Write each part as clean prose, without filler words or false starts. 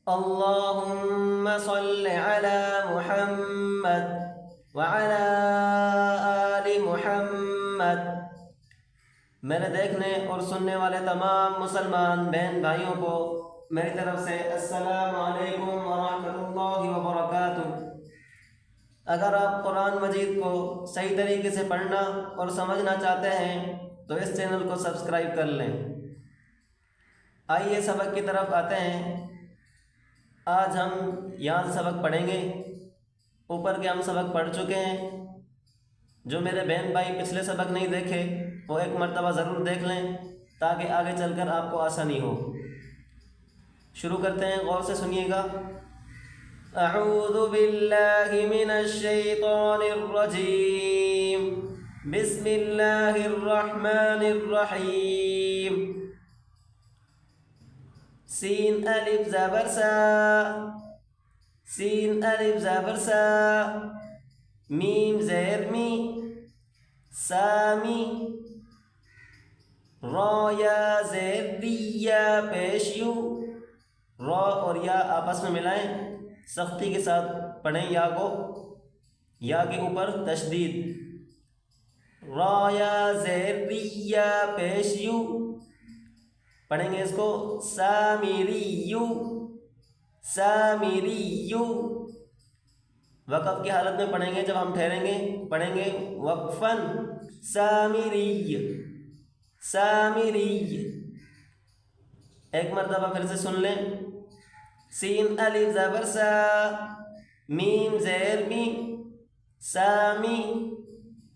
اللهم صل على محمد وعلى آل محمد۔ میرے دیکھنے اور سننے والے تمام مسلمان بہن بھائیوں کو میری طرف سے السلام علیکم ورحمۃ اللہ وبرکاتہ۔ اگر آپ قرآن مجید کو صحیح طریقے سے پڑھنا اور سمجھنا چاہتے ہیں تو اس چینل کو سبسکرائب کر لیں۔ آئیے سبق کی طرف آتے ہیں۔ آج ہم یہاں سے سبق پڑھیں گے۔ اوپر کے ہم سبق پڑھ چکے ہیں۔ جو میرے بہن بھائی پچھلے سبق نہیں دیکھے وہ ایک مرتبہ ضرور دیکھ لیں تاکہ آگے چل کر آپ کو آسانی ہو۔ شروع کرتے ہیں، غور سے سنیے گا۔ اعوذ باللہ من الشیطان الرجیم، بسم اللہ الرحمن الرحیم۔ سین الف زبر سا، سین الف زبر سا، میم زیر می، سامی، را یا زیر ری یا پیش یو، را اور یا آپس میں ملائیں، سختی کے ساتھ پڑھیں یا کو، یا کے اوپر تشدید، را یا زیر ری یا پیش یو، پڑھیں گے اس کو سامیریو، سامیریو۔ وقف کی حالت میں پڑھیں گے، جب ہم ٹھہریں گے پڑھیں گے وقفاً، سامیری، سامیری۔ ایک مرتبہ پھر سے سن لیں۔ سین الف زبر سا، میم زیر می، سامی،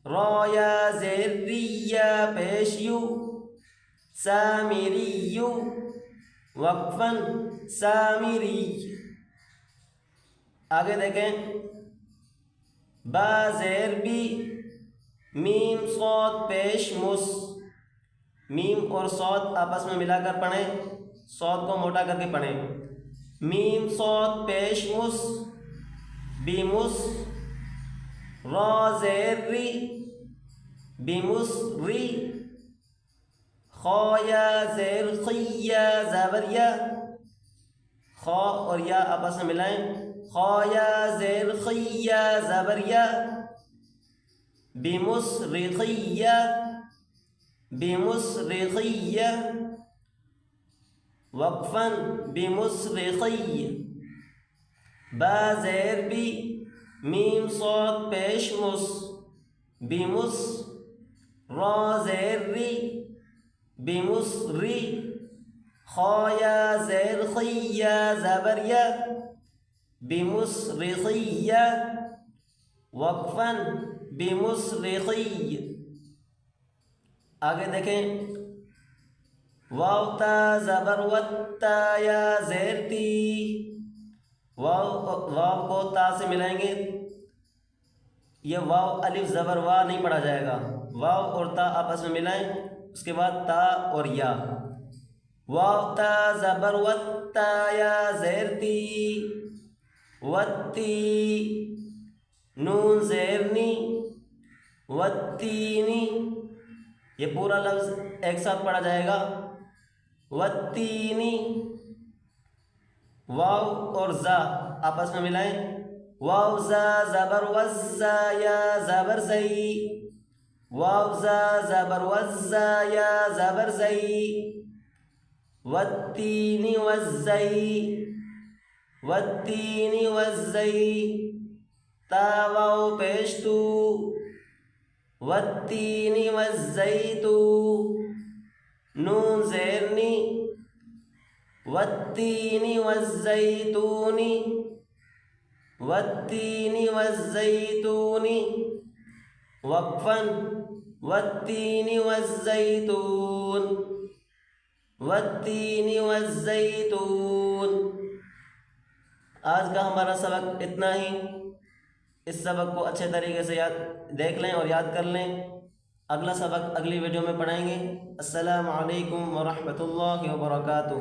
را یا زیر ری یا پیش یو، سامیریو، وقفاً سامیری۔ آگے دیکھیں، با زیر بی، میم صاد پیش مس، میم اور صاد آپس میں ملا کر پڑھیں، صاد کو موٹا کر کے پڑھیں، میم صاد پیش مس، بیمس، را زیر ری، بیمس ری، خا یا زیر خی یا زبر یا، خا اور یا آپس میں ملائیں، خا یا زیر خی یا زبر یا، بمصرخیہ، بمصرخیہ، وقفاً بمصرخی۔ با زیر بی، میم صاد پیش مس، بیمس، را زیر ری، بمصری، خا یا زیر خی یا زبر یا، بمصرخیہ، وقفاً بمصرخی۔ آگے دیکھیں، واو تا زبر وتا یا زیر تی، واو کو تا سے ملائیں گے، یہ واو الف زبر وا نہیں پڑھا جائے گا، واو اور تا آپس میں ملائیں، اس کے بعد تا اور یا، واو تا زبر وتا یا زیر تی، وتی، نون زیر نی، وتینی، یہ پورا لفظ ایک ساتھ پڑھا جائے گا، وتینی۔ واو اور زا آپس میں ملائیں، واو زا زبر وزا یا زبر زئی، واو زا زبر وزا یا زبر زئی، وتینی وزئی، وتینی وزئی، تا واو پیش تو، والتین والزیتو، نون زیر نی، والتین والزیتون، والتین والزیتون، وقفاً والتین والزیتون، والتین والزیتون۔ آج کا ہمارا سبق اتنا ہی۔ اس سبق کو اچھے طریقے سے دیکھ لیں اور یاد کر لیں۔ اگلا سبق اگلی ویڈیو میں پڑھائیں گے۔ السلام علیکم ورحمۃ اللہ وبرکاتہ۔